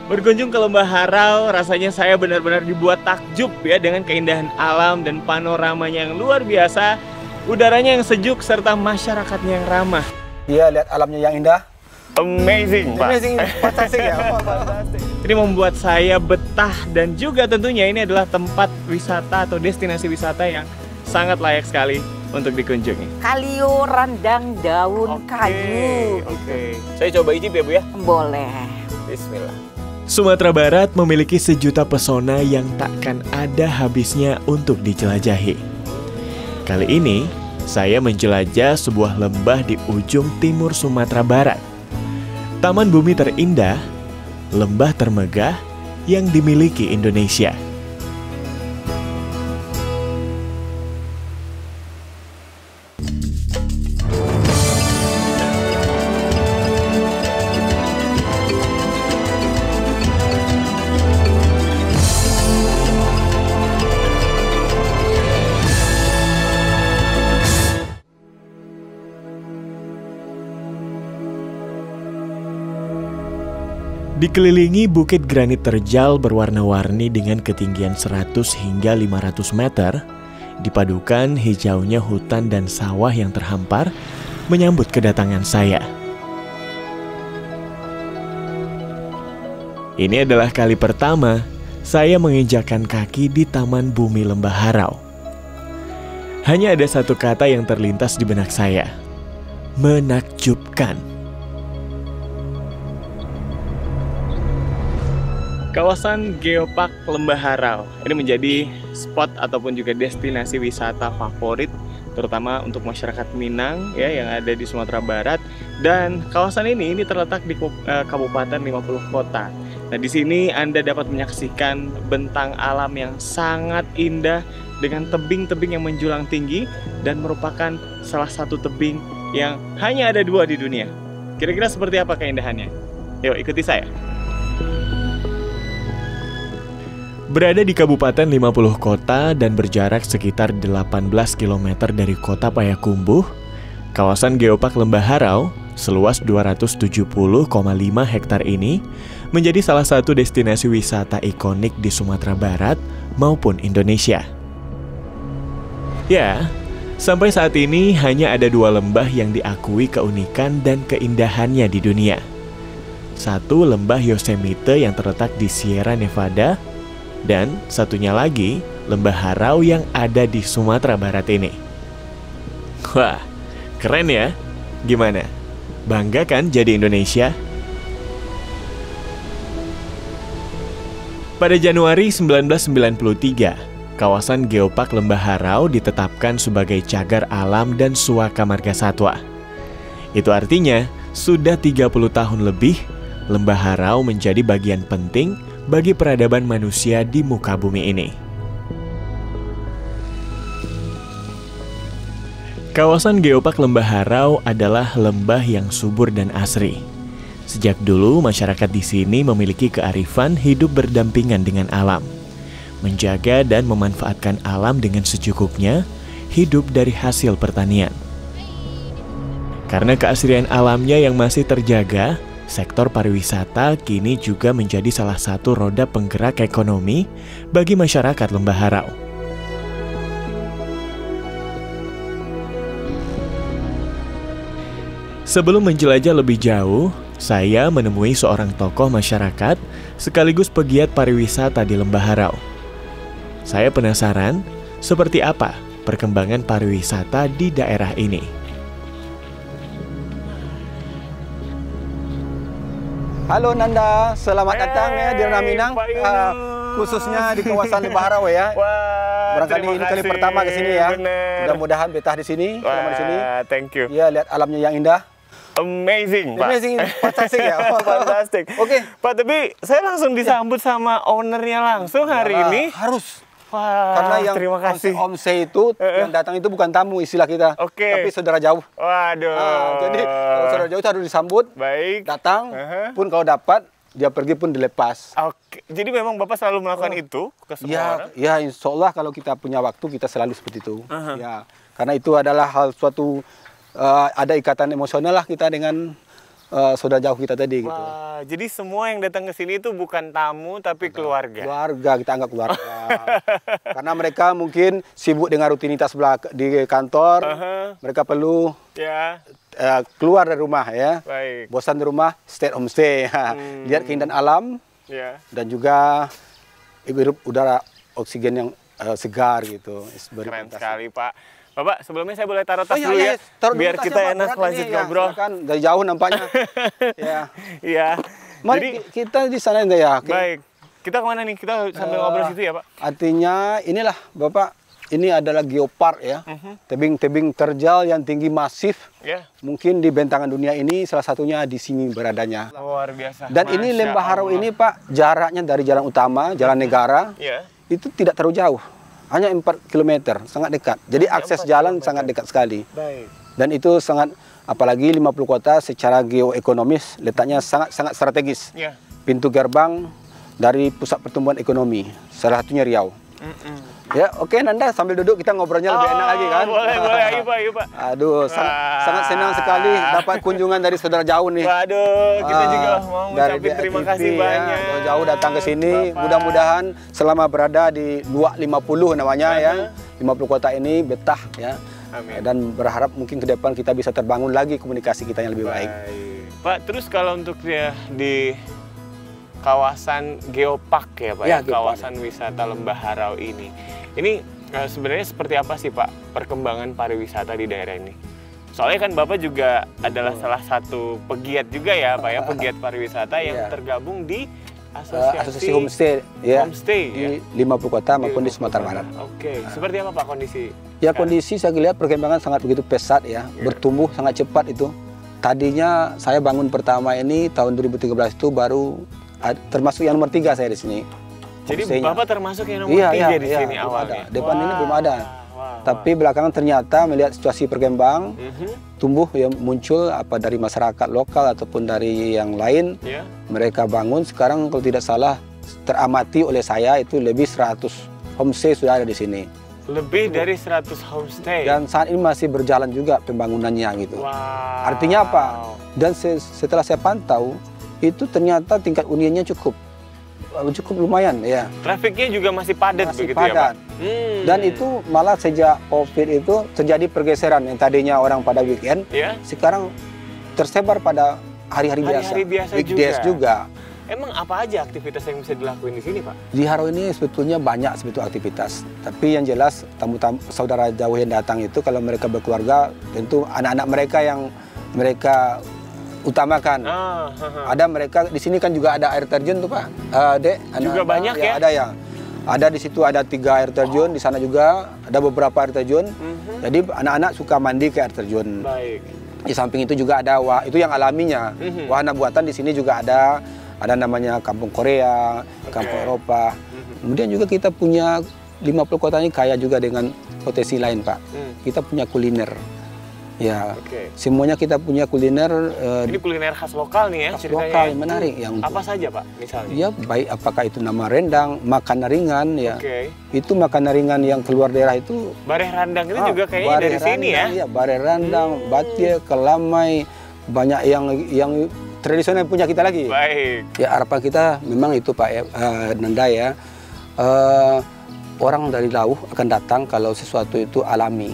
Berkunjung ke Lembah Harau, rasanya saya benar-benar dibuat takjub ya dengan keindahan alam dan panoramanya yang luar biasa, udaranya yang sejuk serta masyarakatnya yang ramah. Iya, lihat alamnya yang indah. Amazing, Pak. Amazing, fantastic ya. Ini membuat saya betah dan juga tentunya ini adalah tempat wisata atau destinasi wisata yang sangat layak sekali untuk dikunjungi. Kalio randang daun kayu. Oke. Saya coba icip ya Bu ya. Boleh. Bismillah. Sumatera Barat memiliki sejuta pesona yang takkan ada habisnya untuk dijelajahi. Kali ini, saya menjelajah sebuah lembah di ujung timur Sumatera Barat. Taman bumi terindah, lembah termegah yang dimiliki Indonesia. Dikelilingi bukit granit terjal berwarna-warni dengan ketinggian 100 hingga 500 meter, dipadukan hijaunya hutan dan sawah yang terhampar, menyambut kedatangan saya. Ini adalah kali pertama saya menginjakkan kaki di Taman Bumi Lembah Harau. Hanya ada satu kata yang terlintas di benak saya, menakjubkan. Kawasan Geopark Lembah Harau ini menjadi spot ataupun juga destinasi wisata favorit terutama untuk masyarakat Minang ya yang ada di Sumatera Barat, dan kawasan ini terletak di Kabupaten 50 Kota. Nah, di sini Anda dapat menyaksikan bentang alam yang sangat indah dengan tebing-tebing yang menjulang tinggi dan merupakan salah satu tebing yang hanya ada 2 di dunia. Kira-kira seperti apa keindahannya? Yuk ikuti saya. Berada di Kabupaten 50 Kota dan berjarak sekitar 18 km dari kota Payakumbuh, kawasan Geopark Lembah Harau seluas 270,5 hektar ini menjadi salah satu destinasi wisata ikonik di Sumatera Barat maupun Indonesia. Ya, sampai saat ini hanya ada 2 lembah yang diakui keunikan dan keindahannya di dunia. Satu lembah Yosemite yang terletak di Sierra Nevada, dan satunya lagi Lembah Harau yang ada di Sumatera Barat ini. Wah, keren ya? Gimana? Bangga kan jadi Indonesia? Pada Januari 1993, kawasan Geopark Lembah Harau ditetapkan sebagai cagar alam dan suaka marga satwa. Itu artinya, sudah 30 tahun lebih, Lembah Harau menjadi bagian penting bagi peradaban manusia di muka bumi ini. Kawasan Geopark Lembah Harau adalah lembah yang subur dan asri. Sejak dulu masyarakat di sini memiliki kearifan hidup berdampingan dengan alam, menjaga dan memanfaatkan alam dengan secukupnya, hidup dari hasil pertanian. Karena keasrian alamnya yang masih terjaga, sektor pariwisata kini juga menjadi salah satu roda penggerak ekonomi bagi masyarakat Lembah Harau. Sebelum menjelajah lebih jauh, saya menemui seorang tokoh masyarakat sekaligus pegiat pariwisata di Lembah Harau. Saya penasaran seperti apa perkembangan pariwisata di daerah ini. Halo Nanda, selamat datang ya di Ranah Minang, khususnya di kawasan Lembah Harau ya. Wah, barangkali ini kali pertama ke sini ya. Mudah-mudahan betah di sini, selama di sini. Thank you. Ya, lihat alamnya yang indah. Amazing, Pak. Amazing, fantastic ya. Fantastic. Oke. Pak, tapi saya langsung disambut sama ownernya langsung hari ini. Harus. Wah, karena yang terima kasih. omse itu yang datang itu bukan tamu istilah kita, tapi saudara jauh. Waduh. Jadi kalau saudara jauh itu harus disambut. Baik. Datang, pun kalau dapat dia pergi pun dilepas. Oke. Jadi memang Bapak selalu melakukan itu ke semua orang? Ya, insya Allah kalau kita punya waktu kita selalu seperti itu. Ya, karena itu adalah hal suatu ada ikatan emosional lah kita dengan saudara jauh kita tadi gitu. Wah, jadi semua yang datang ke sini itu bukan tamu tapi keluarga. Keluarga, kita anggap keluarga. Karena mereka mungkin sibuk dengan rutinitas di kantor, mereka perlu keluar dari rumah ya. Baik. Bosan di rumah, stay at homestay. Lihat keindahan alam dan juga hirup udara oksigen yang segar gitu. Keren sekali Pak. Bapak, sebelumnya saya boleh taruh tas iya, dulu iya. ya, Taruh dulu biar tasnya, kita Pak. enak Berat lanjut ini, ngobrol. Ya, kan dari jauh nampaknya. Ya. Iya. Mari kita di sana ya. Baik. Kita kemana nih? Kita sambil ngobrol situ ya, Pak? Artinya inilah, Bapak, ini adalah geopark ya. Tebing-tebing terjal yang tinggi masif. Mungkin di bentangan dunia ini salah satunya di sini beradanya. Luar biasa. Dan ini Lembah Harau ini, Pak, jaraknya dari jalan utama, jalan negara, itu tidak terlalu jauh. Hanya 4 km, sangat dekat. Jadi akses jalan sangat dekat sekali. Baik. Dan itu sangat, apalagi 50 kota secara geoekonomis letaknya sangat strategis. Pintu gerbang dari pusat pertumbuhan ekonomi, salah satunya Riau. Ya, oke Nanda, sambil duduk kita ngobrolnya lebih enak lagi kan? Boleh, ayo Pak. Aduh, sangat senang sekali dapat kunjungan dari saudara jauh nih. Waduh, kita juga mau mengucapkan terima kasih banyak. Jauh datang ke sini, mudah-mudahan selama berada di Luak 50 namanya ya, 50 kota ini betah ya. Amin. Dan berharap mungkin ke depan kita bisa terbangun lagi komunikasi kita yang lebih baik. Pak, terus kalau untuk di kawasan geopark ya Pak, kawasan wisata Lembah Harau ini sebenarnya seperti apa sih Pak perkembangan pariwisata di daerah ini? Soalnya kan Bapak juga adalah salah satu pegiat juga ya Pak ya, pegiat pariwisata yang tergabung di asosiasi homestay ya, di 50 kota maupun di Sumatera Barat. Oke, seperti apa Pak kondisi? Ya kondisi saya lihat perkembangan sangat begitu pesat ya, bertumbuh sangat cepat itu. Tadinya saya bangun pertama ini tahun 2013 itu baru termasuk yang nomor 3 saya di sini. Jadi Bapak termasuk yang nomor 3 di sini awalnya? Depan ini belum ada. Tapi belakangan ternyata melihat situasi berkembang, tumbuh ya, muncul apa dari masyarakat lokal ataupun dari yang lain. Mereka bangun sekarang kalau tidak salah teramati oleh saya itu lebih 100 homestay sudah ada di sini. Lebih dari 100 homestay. Dan saat ini masih berjalan juga pembangunannya gitu. Artinya apa? Dan setelah saya pantau itu ternyata tingkat huniannya cukup lumayan ya. Trafiknya juga masih padat begitu padat. Ya Pak? Dan itu malah sejak COVID itu terjadi pergeseran yang tadinya orang pada weekend, sekarang tersebar pada hari-hari biasa. Weekdays juga. Emang apa aja aktivitas yang bisa dilakuin di sini Pak? Di Harau ini sebetulnya banyak aktivitas. Tapi yang jelas tamu-tamu saudara jauh yang datang itu kalau mereka berkeluarga tentu anak-anak mereka yang mereka utamakan. Ada mereka di sini kan juga ada air terjun tuh Pak. Dek, juga banyak ya? Ada ya. Ada di situ ada 3 air terjun, di sana juga ada beberapa air terjun. Jadi anak-anak suka mandi ke air terjun. Baik. Di samping itu juga ada itu yang alaminya. Wahana buatan di sini juga ada namanya Kampung Korea, Kampung Eropa. Kemudian juga kita punya 50 kota ini kaya juga dengan potensi lain Pak. Kita punya kuliner. Ya, semuanya kita punya kuliner. Ini kuliner khas lokal nih ya? Khas lokal, menarik. Apa saja Pak misalnya? Ya, baik apakah itu nama rendang, makanan ringan ya. Itu makanan ringan yang keluar daerah itu. Bareh randang itu juga kayaknya dari sini ya? Iya, bareh randang, batie, kelamai, banyak yang tradisional punya kita lagi. Baik. Ya, harapan kita memang itu Pak Nanda ya. Orang dari jauh akan datang kalau sesuatu itu alami.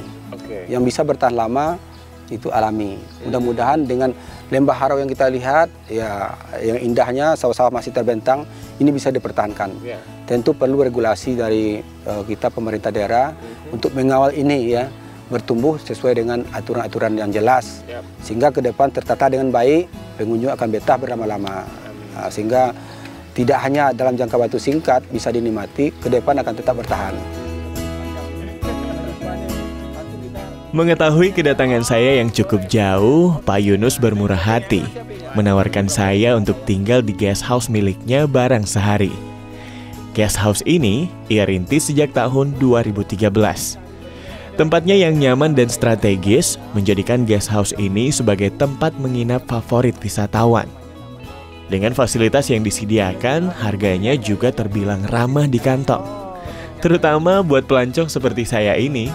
Yang bisa bertahan lama itu alami. Mudah-mudahan dengan Lembah Harau yang kita lihat ya, yang indahnya sawah-sawah masih terbentang, ini bisa dipertahankan. Tentu perlu regulasi dari kita pemerintah daerah untuk mengawal ini ya, bertumbuh sesuai dengan aturan-aturan yang jelas, sehingga ke depan tertata dengan baik, pengunjung akan betah berlama-lama. Sehingga tidak hanya dalam jangka waktu singkat bisa dinikmati, ke depan akan tetap bertahan. Mengetahui kedatangan saya yang cukup jauh, Pak Yunus bermurah hati menawarkan saya untuk tinggal di guest house miliknya barang sehari. Guest house ini ia rintis sejak tahun 2013. Tempatnya yang nyaman dan strategis menjadikan guest house ini sebagai tempat menginap favorit wisatawan. Dengan fasilitas yang disediakan, harganya juga terbilang ramah di kantong. Terutama buat pelancong seperti saya ini.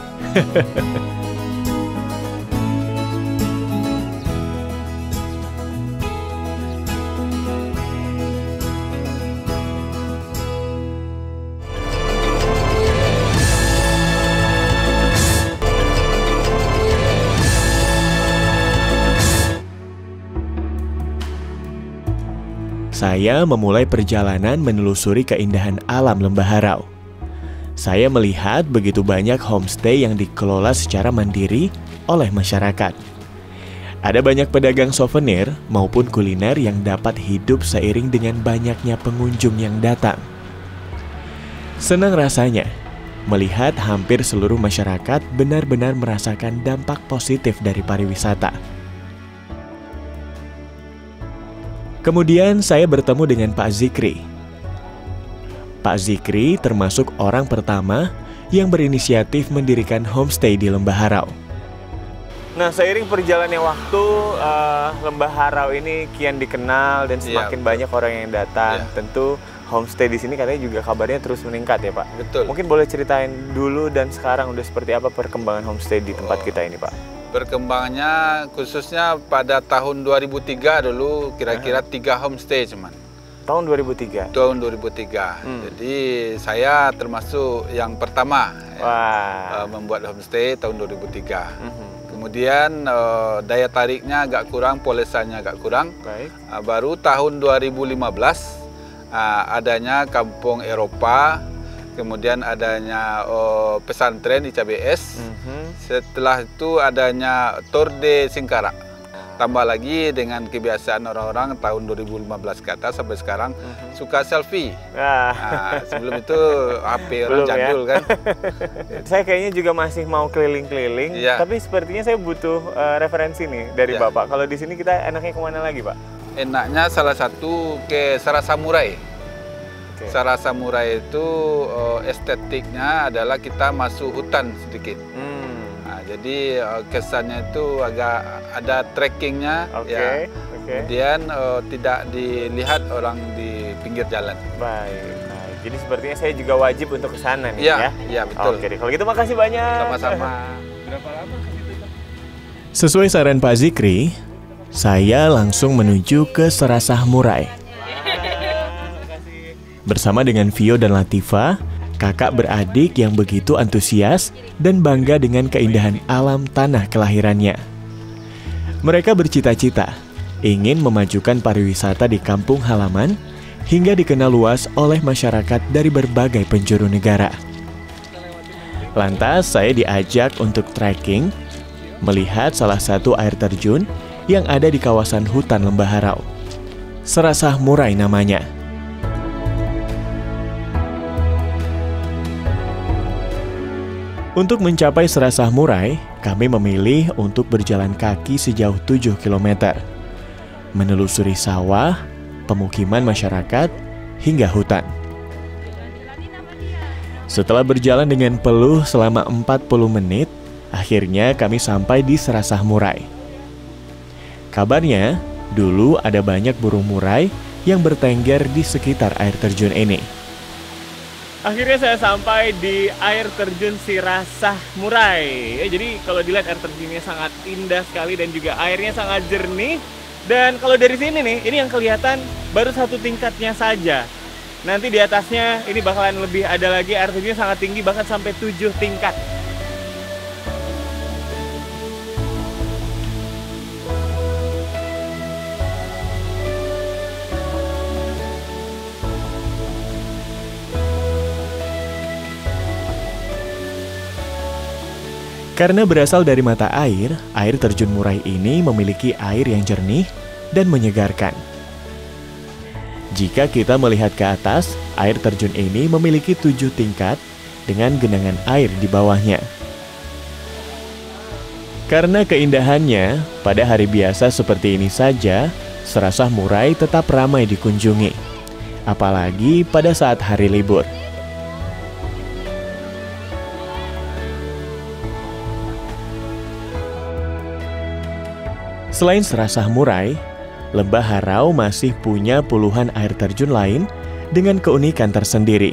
saya memulai perjalanan menelusuri keindahan alam Lembah Harau. Saya melihat begitu banyak homestay yang dikelola secara mandiri oleh masyarakat. Ada banyak pedagang souvenir maupun kuliner yang dapat hidup seiring dengan banyaknya pengunjung yang datang. Senang rasanya melihat hampir seluruh masyarakat benar-benar merasakan dampak positif dari pariwisata. Kemudian saya bertemu dengan Pak Zikri. Pak Zikri termasuk orang pertama yang berinisiatif mendirikan homestay di Lembah Harau. Nah, seiring perjalannya waktu, Lembah Harau ini kian dikenal dan semakin banyak orang yang datang. Tentu homestay di sini katanya juga kabarnya terus meningkat ya Pak? Betul. Mungkin boleh ceritain dulu dan sekarang udah seperti apa perkembangan homestay di tempat kita ini Pak? Perkembangannya khususnya pada tahun 2003 dulu kira-kira 3 homestay cuman. Tahun 2003? Tahun 2003. Jadi saya termasuk yang pertama membuat homestay tahun 2003. Kemudian daya tariknya agak kurang, polesannya agak kurang. Baik. Baru tahun 2015 adanya Kampung Eropa, kemudian adanya pesantren ICBS. Setelah itu adanya Tour de Singkarak. Tambah lagi dengan kebiasaan orang-orang tahun 2015 ke atas sampai sekarang suka selfie. Sebelum itu HP orang jadul kan. Saya kayaknya juga masih mau keliling-keliling, tapi sepertinya saya butuh referensi nih dari Bapak. Kalau di sini kita enaknya kemana lagi Pak? Enaknya salah satu ke Sarasamurai. Sarasamurai itu estetiknya adalah kita masuk hutan sedikit. Jadi kesannya itu agak ada trekkingnya, kemudian tidak dilihat orang di pinggir jalan. Baik. Jadi sepertinya saya juga wajib untuk ke sana nih ya? Iya betul. Oke, kalau gitu makasih banyak. Sama-sama. Berapa lama ke situ? Sesuai saran Pak Zikri, saya langsung menuju ke Serasah Murai. Bersama dengan Vio dan Latifa, kakak beradik yang begitu antusias dan bangga dengan keindahan alam tanah kelahirannya. Mereka bercita-cita ingin memajukan pariwisata di kampung halaman hingga dikenal luas oleh masyarakat dari berbagai penjuru negara. Lantas saya diajak untuk trekking, melihat salah satu air terjun yang ada di kawasan hutan Lembah Harau. Serasah Murai namanya. Untuk mencapai Serasah Murai, kami memilih untuk berjalan kaki sejauh 7 km, menelusuri sawah, pemukiman masyarakat, hingga hutan. Setelah berjalan dengan peluh selama 40 menit, akhirnya kami sampai di Serasah Murai. Kabarnya, dulu ada banyak burung murai yang bertengger di sekitar air terjun ini. Akhirnya saya sampai di air terjun Serasah Murai. Jadi kalau dilihat air terjunnya sangat indah sekali dan juga airnya sangat jernih. Dan kalau dari sini nih, ini yang kelihatan baru satu tingkatnya saja. Nanti di atasnya ini bakalan lebih ada lagi, air terjunnya sangat tinggi bahkan sampai 7 tingkat. Karena berasal dari mata air terjun Murai ini memiliki air yang jernih dan menyegarkan. Jika kita melihat ke atas, air terjun ini memiliki 7 tingkat dengan genangan air di bawahnya. Karena keindahannya, pada hari biasa seperti ini saja, Serasah Murai tetap ramai dikunjungi. Apalagi pada saat hari libur. Selain Serasah Murai, Lembah Harau masih punya puluhan air terjun lain dengan keunikan tersendiri.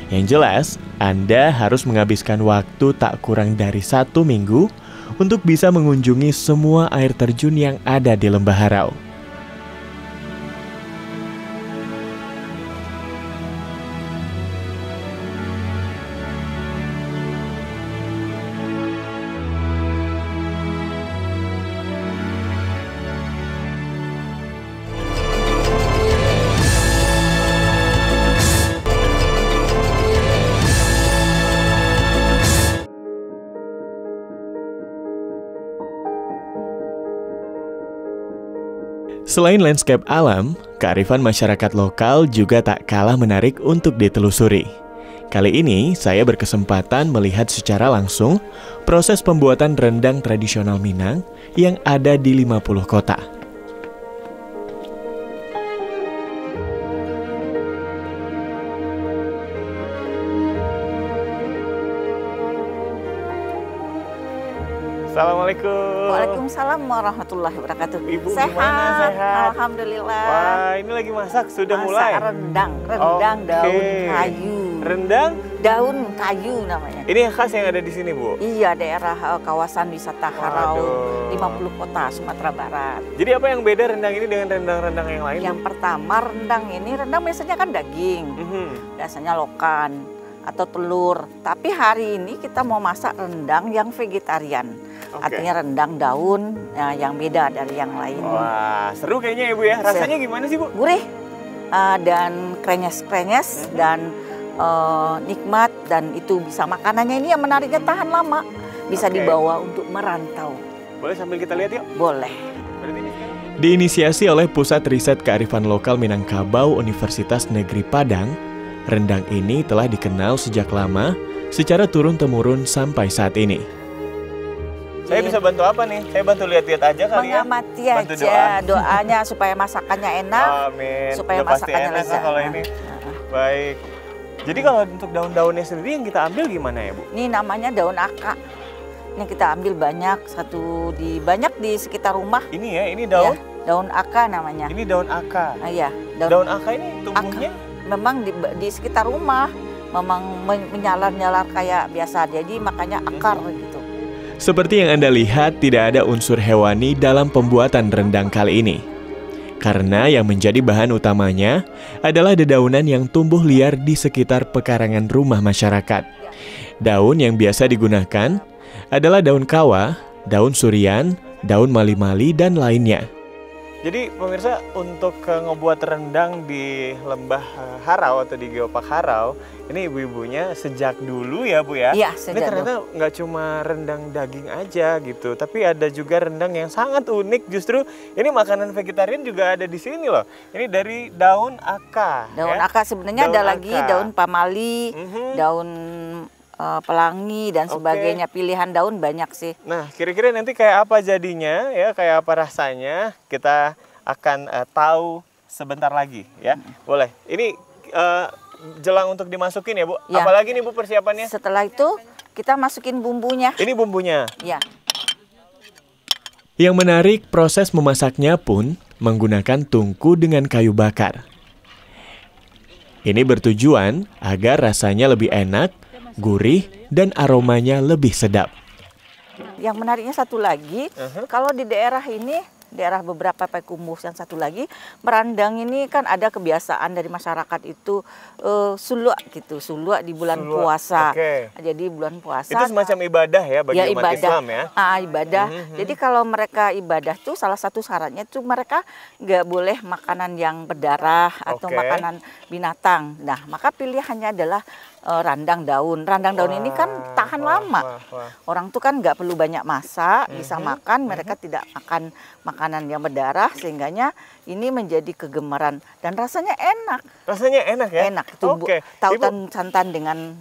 Yang jelas, Anda harus menghabiskan waktu tak kurang dari 1 minggu untuk bisa mengunjungi semua air terjun yang ada di Lembah Harau. Selain landscape alam, kearifan masyarakat lokal juga tak kalah menarik untuk ditelusuri. Kali ini, saya berkesempatan melihat secara langsung proses pembuatan rendang tradisional Minang yang ada di 50 kota. Assalamualaikum. Waalaikumsalam warahmatullahi wabarakatuh. Ibu sehat. gimana? Sehat? Alhamdulillah. Wah, ini lagi masak, sudah mulai? Rendang Oke. daun kayu. Rendang? Daun kayu namanya. Ini yang khas yang ada di sini, Bu? Iya, daerah kawasan wisata Harau, Waduh. 50 kota Sumatera Barat. Jadi apa yang beda rendang ini dengan rendang-rendang yang lain? Yang pertama rendang biasanya kan daging, biasanya lokan atau telur. Tapi hari ini kita mau masak rendang yang vegetarian. Artinya rendang daun yang beda dari yang lain. Wah, seru kayaknya ya, Bu ya. Rasanya gimana sih, Bu? Gurih dan krenyes-krenyes dan nikmat, dan itu bisa makanannya ini yang menariknya tahan lama. Bisa dibawa untuk merantau. Boleh sambil kita lihat yuk? Boleh. Diinisiasi oleh Pusat Riset Kearifan Lokal Minangkabau Universitas Negeri Padang, rendang ini telah dikenal sejak lama secara turun-temurun sampai saat ini. Saya bisa bantu apa nih? Saya bantu lihat-lihat aja kali ya. Mengamati Bantu aja doanya supaya masakannya enak. Amin. Supaya Udah pasti masakannya enak lezat. kalau ini. Baik. Jadi kalau untuk daun-daunnya sendiri yang kita ambil gimana ya, Bu? Ini namanya daun aka. Ini kita ambil banyak banyak di sekitar rumah. Ini ya, ini daun. Ya, daun aka namanya. Ini daun aka. Iya, Daun aka ini tumbuhnya? Memang di sekitar rumah memang menyalar-nyalar kayak biasa. Jadi makanya akar gitu. Seperti yang Anda lihat, tidak ada unsur hewani dalam pembuatan rendang kali ini. Karena yang menjadi bahan utamanya adalah dedaunan yang tumbuh liar di sekitar pekarangan rumah masyarakat. Daun yang biasa digunakan adalah daun kawa, daun surian, daun mali-mali, dan lainnya. Jadi pemirsa, untuk ngebuat rendang di Lembah Harau atau di Geopark Harau, ini ibu-ibunya sejak dulu ya, Bu ya? Iya, Ini sejak ternyata nggak cuma rendang daging aja gitu, tapi ada juga rendang yang sangat unik. Justru ini makanan vegetarian juga ada di sini loh. Ini dari daun aka. Daun ya? aka sebenarnya Daun ada lagi aka. daun pamali, daun pelangi dan sebagainya. Pilihan daun banyak sih. Nah, kira-kira nanti kayak apa jadinya ya, kayak apa rasanya, kita akan tahu sebentar lagi ya. Boleh. Ini jelang untuk dimasukin ya, Bu. Ya. Apalagi nih, Bu, persiapannya? Setelah itu kita masukin bumbunya. Ini bumbunya. Ya. Yang menarik, proses memasaknya pun menggunakan tungku dengan kayu bakar. Ini bertujuan agar rasanya lebih enak, gurih, dan aromanya lebih sedap. Yang menariknya satu lagi, kalau di daerah ini, daerah beberapa Payakumbuh yang satu lagi, merandang ini kan ada kebiasaan dari masyarakat itu suluk gitu, suluk di bulan puasa. Jadi bulan puasa. Itu semacam ibadah ya bagi umat Islam ya? Ibadah. Jadi kalau mereka ibadah tuh salah satu syaratnya tuh mereka nggak boleh makanan yang berdarah atau makanan binatang. Nah, maka pilihannya adalah randang daun. Randang daun ini kan tahan lama. Orang tuh kan nggak perlu banyak masak, bisa makan. Mereka tidak makan makanan yang berdarah, sehingganya ini menjadi kegemaran dan rasanya enak. Rasanya enak ya? Enak. Itu tautan santan dengan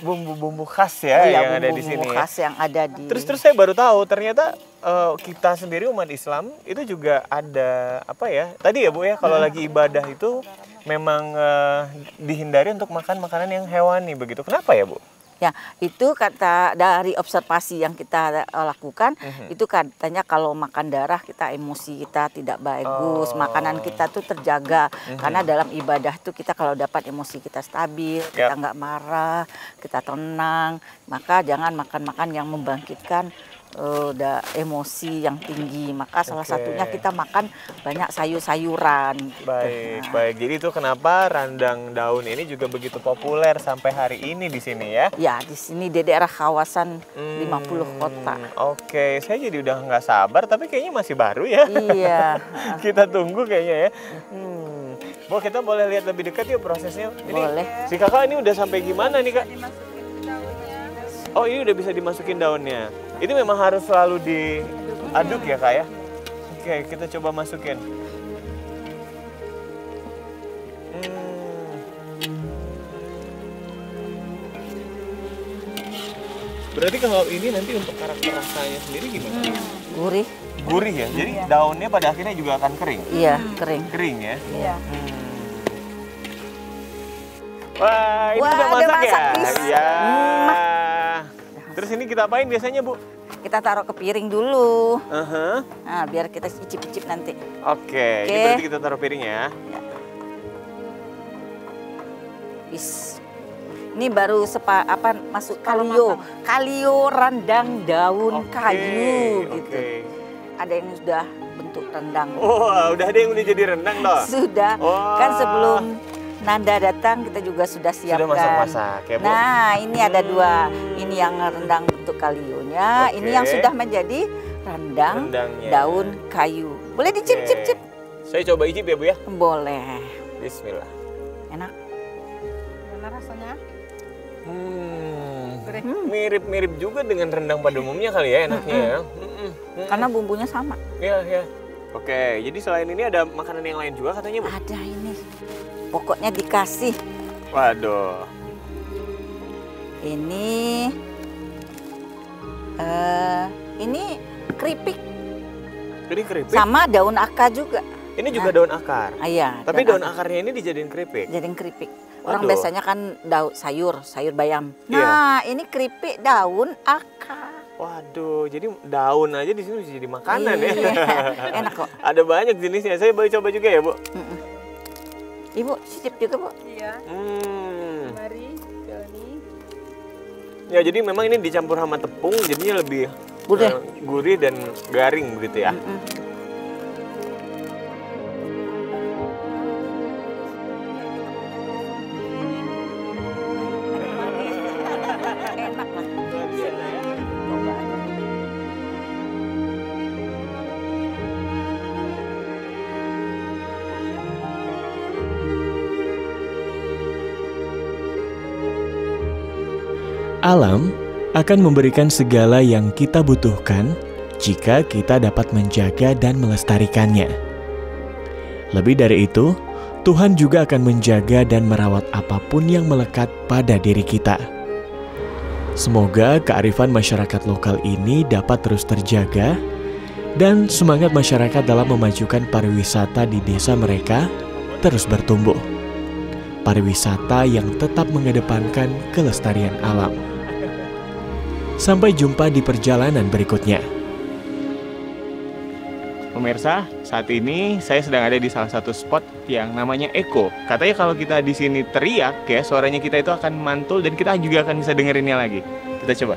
bumbu-bumbu khas ya yang ada di sini. Bumbu khas yang ada di. Terus saya baru tahu ternyata kita sendiri umat Islam itu juga ada apa ya? Tadi ya, Bu ya, kalau lagi ibadah itu memang dihindari untuk makan makanan yang hewani begitu. Kenapa ya, Bu? Ya, itu kata dari observasi yang kita lakukan, itu katanya kalau makan darah kita emosi kita tidak bagus, makanan kita tuh terjaga. Karena dalam ibadah tuh kita kalau dapat emosi kita stabil, kita nggak marah, kita tenang, maka jangan makan-makan yang membangkitkan emosi yang tinggi. Maka salah satunya kita makan banyak sayur-sayuran gitu. Baik. Jadi itu kenapa randang daun ini juga begitu populer sampai hari ini di sini ya? Ya, di sini di daerah kawasan 50 kota. Oke, saya jadi udah nggak sabar, tapi kayaknya masih baru ya. Iya. Kita tunggu kayaknya ya. Bu, kita boleh lihat lebih dekat yuk prosesnya. Ini, boleh. Si kakak ini udah sampai gimana nih, Kak? Oh, ini udah bisa dimasukin daunnya. Ini memang harus selalu diaduk ya, Kak ya? Oke, kita coba masukin. Berarti kalau ini nanti untuk karakter rasanya sendiri gimana? Gurih. Gurih ya? Jadi daunnya pada akhirnya juga akan kering? Iya, kering. Kering ya? Iya. Wah, ini Wah, udah udah masak ya? masak, Bis. Iya. Terus ini kita apain biasanya, Bu? Kita taruh ke piring dulu. Uh-huh. Nah, biar kita icip-icip nanti. Oke, ini berarti kita taruh piring ya. Bis. Ini baru masuk kalio. Kalio rendang daun kayu gitu. Ada yang sudah bentuk rendang. Wah, udah ada yang udah jadi rendang toh? Sudah. Kan sebelum Nanda datang kita juga sudah siapkan. Sudah masak-masak ya, Bu? Nah, ini ada dua. Ini yang rendang bentuk kalionya, ini yang sudah menjadi rendangnya. Daun kayu. Boleh dicip-cip-cip. Saya coba icip ya, Bu ya? Boleh. Bismillah. Enak. Gimana rasanya? Mirip-mirip juga dengan rendang pada umumnya kali ya enaknya ya. Karena bumbunya sama. Iya, iya. Oke, jadi selain ini ada makanan yang lain juga katanya, Bu? Ada ini. Pokoknya dikasih. Waduh. Ini keripik. Jadi keripik? Sama daun akar juga. Ini juga daun akar? Iya. Tapi daun akarnya ini dijadiin keripik? Jadiin keripik. Orang Waduh. biasanya kan daun sayur bayam. Nah, ini keripik daun akar. Waduh, jadi daun aja di sini bisa jadi makanan ya? Enak kok. Ada banyak jenisnya. Saya boleh coba juga ya, Bu? Ibu, cicip juga, Bu. Iya. Mari, Joni. Ya, jadi memang ini dicampur sama tepung, jadinya lebih gurih dan garing begitu ya. Enak lah. Alam akan memberikan segala yang kita butuhkan jika kita dapat menjaga dan melestarikannya. Lebih dari itu, Tuhan juga akan menjaga dan merawat apapun yang melekat pada diri kita. Semoga kearifan masyarakat lokal ini dapat terus terjaga dan semangat masyarakat dalam memajukan pariwisata di desa mereka terus bertumbuh. Pariwisata yang tetap mengedepankan kelestarian alam. Sampai jumpa di perjalanan berikutnya. Pemirsa, saat ini saya sedang ada di salah satu spot yang namanya Eko. Katanya kalau kita di sini teriak ya, suaranya kita itu akan mantul dan kita juga akan bisa dengerinnya lagi. Kita coba.